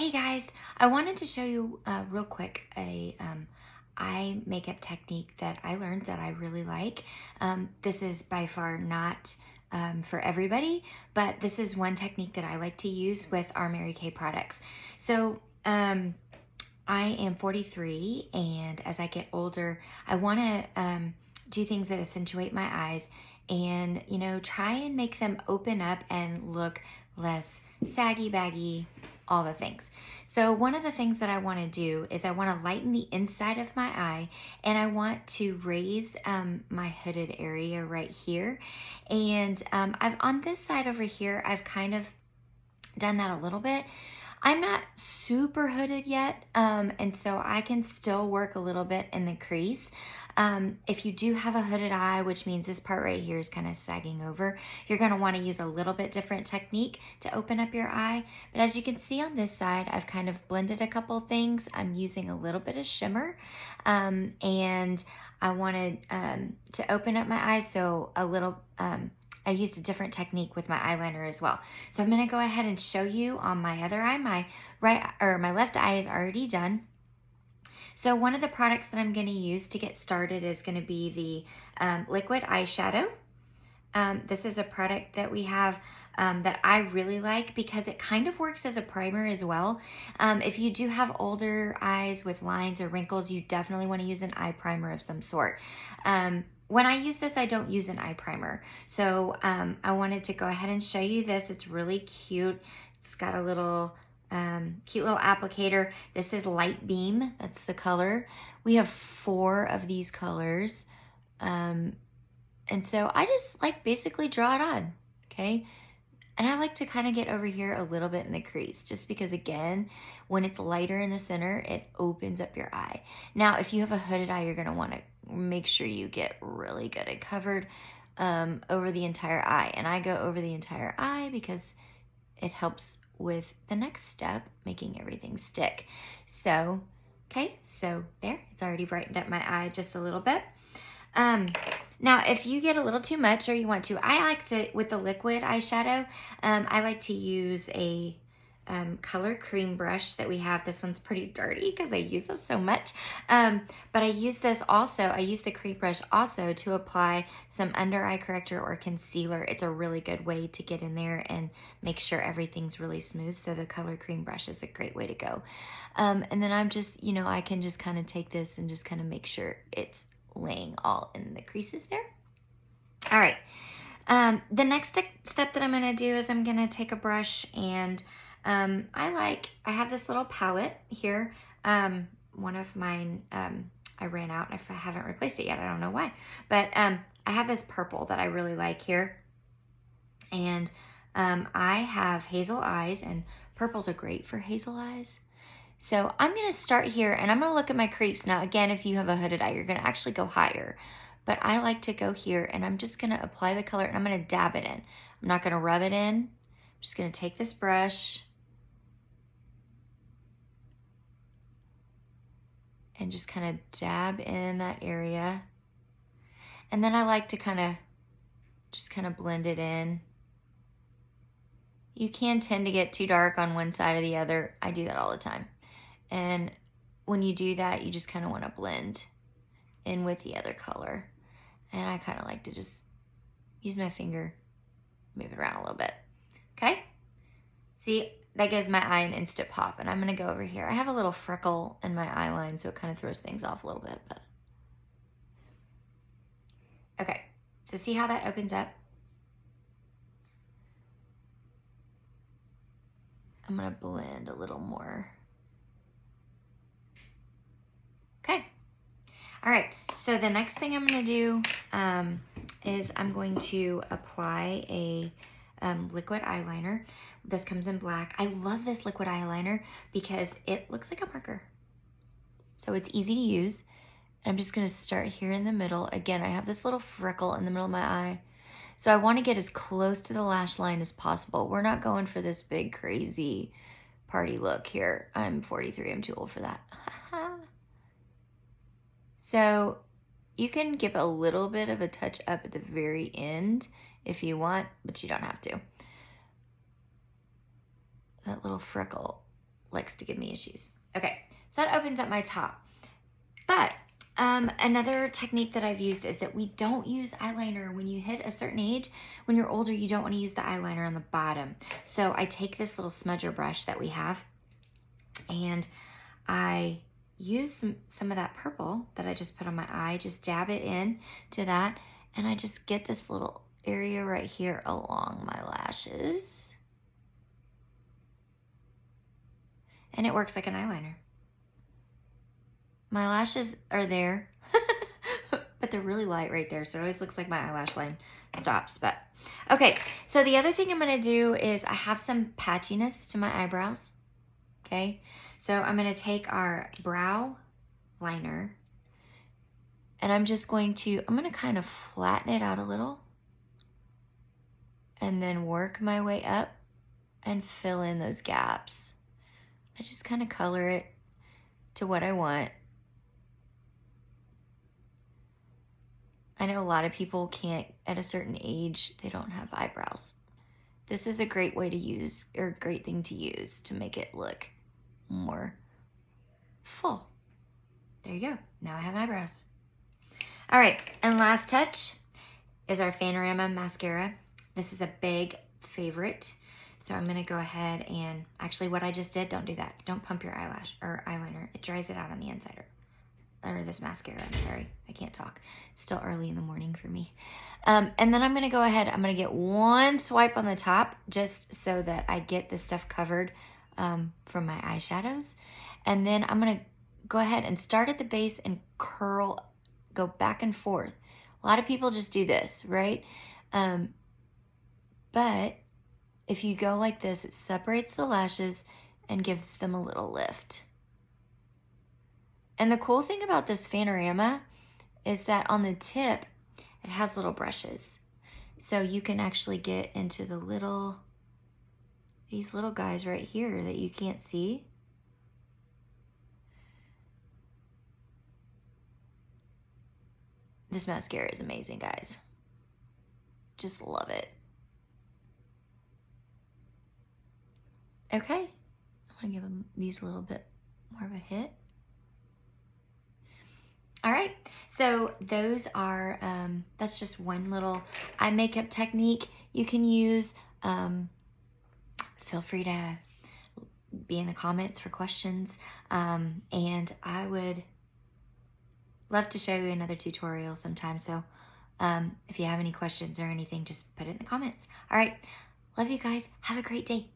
Hey guys, I wanted to show you real quick a eye makeup technique that I learned that I really like. This is by far not for everybody, but this is one technique that I like to use with our Mary Kay products. So I am 43, and as I get older, I want to do things that accentuate my eyes and, try and make them open up and look less saggy, baggy, all the things. So one of the things that I want to do is I want to lighten the inside of my eye, and I want to raise my hooded area right here. And I've on this side over here, I've kind of done that a little bit. I'm not super hooded yet, and so I can still work a little bit in the crease. If you do have a hooded eye, which means this part right here is kind of sagging over, you're going to want to use a little bit different technique to open up your eye. But as you can see on this side, I've kind of blended a couple things. I'm using a little bit of shimmer, and I wanted to open up my eyes, so a little I used a different technique with my eyeliner as well. So I'm gonna go ahead and show you on my other eye. My left eye is already done. So one of the products that I'm gonna use to get started is gonna be the liquid eyeshadow. This is a product that we have that I really like because it kind of works as a primer as well. If you do have older eyes with lines or wrinkles, you definitely want to use an eye primer of some sort. When I use this, I don't use an eye primer. So I wanted to go ahead and show you this. It's really cute. It's got a little cute little applicator. This is Light Beam. That's the color. We have 4 of these colors. And so I just basically draw it on, okay? And I like to kind of get over here a little bit in the crease, just because again, when it's lighter in the center, it opens up your eye. Now, if you have a hooded eye, you're gonna wanna make sure you get really good and covered over the entire eye. And I go over the entire eye because it helps with the next step, making everything stick. So, okay, so there, it's already brightened up my eye just a little bit. Now, if you get a little too much or you want to, I like to, with the liquid eyeshadow, I like to use a color cream brush that we have. This one's pretty dirty because I use it so much. But I use this also, I use the cream brush also to apply some under eye corrector or concealer. It's a really good way to get in there and make sure everything's really smooth. So the color cream brush is a great way to go. And then I'm just, I can just kind of take this and just kind of make sure it's laying all in the creases there. All right. The next step that I'm going to do is I'm going to take a brush and I have this little palette here. One of mine, I ran out. I haven't replaced it yet. I don't know why. But I have this purple that I really like here. And I have hazel eyes, and purples are great for hazel eyes. So I'm going to start here, and I'm going to look at my crease. Now, again, if you have a hooded eye, you're going to actually go higher. But I like to go here, and I'm just going to apply the color, and I'm going to dab it in. I'm not going to rub it in. I'm just going to take this brush and just kind of dab in that area. And then I like to kind of blend it in. You can tend to get too dark on one side or the other. I do that all the time. And when you do that, you just kind of want to blend in with the other color. And I kind of like to just use my finger, move it around a little bit. Okay? See, that gives my eye an instant pop. And I'm going to go over here. I have a little freckle in my eye line, so it kind of throws things off a little bit. But okay, so see how that opens up? I'm going to blend a little more. Okay. All right. So the next thing I'm going to do is I'm going to apply a liquid eyeliner. This comes in black. I love this liquid eyeliner because it looks like a marker. So it's easy to use. I'm just going to start here in the middle. Again, I have this little freckle in the middle of my eye. So I want to get as close to the lash line as possible. We're not going for this big, crazy party look here. I'm 43. I'm too old for that. So you can give a little bit of a touch up at the very end if you want, but you don't have to. That little freckle likes to give me issues. Okay, so that opens up my top. But another technique that I've used is that we don't use eyeliner when you hit a certain age. When you're older, you don't want to use the eyeliner on the bottom. So I take this little smudger brush that we have, and I use some of that purple that I just put on my eye, just dab it in to that, and I just get this little area right here along my lashes. And it works like an eyeliner. My lashes are there, but they're really light right there, so it always looks like my eyelash line stops. But okay, so the other thing I'm gonna do is I have some patchiness to my eyebrows, okay? So I'm gonna take our brow liner, and I'm gonna kind of flatten it out a little, and then work my way up and fill in those gaps. I just kind of color it to what I want. I know a lot of people can't, at a certain age, they don't have eyebrows. This is a great way to use, or a great thing to use to make it look more full. There you go. Now I have eyebrows. All right, and last touch is our Fanorama mascara. This is a big favorite. So I'm gonna go ahead and, actually what I just did, don't do that. Don't pump your eyelash or eyeliner. It dries it out on the inside. Or this mascara, I'm sorry, I can't talk. It's still early in the morning for me. And then I'm gonna go ahead, I'm gonna get one swipe on the top just so that I get this stuff covered from my eyeshadows. And then I'm gonna go ahead and start at the base and curl, go back and forth. A lot of people just do this, right? But if you go like this, it separates the lashes and gives them a little lift. And the cool thing about this Fanorama is that on the tip, it has little brushes. So you can actually get into these little guys right here that you can't see. This mascara is amazing, guys. Just love it. Okay, I'm gonna give them these a little bit more of a hit. All right, so those are, that's just one little eye makeup technique you can use. Feel free to be in the comments for questions. And I would love to show you another tutorial sometime. So if you have any questions or anything, just put it in the comments. All right, love you guys. Have a great day.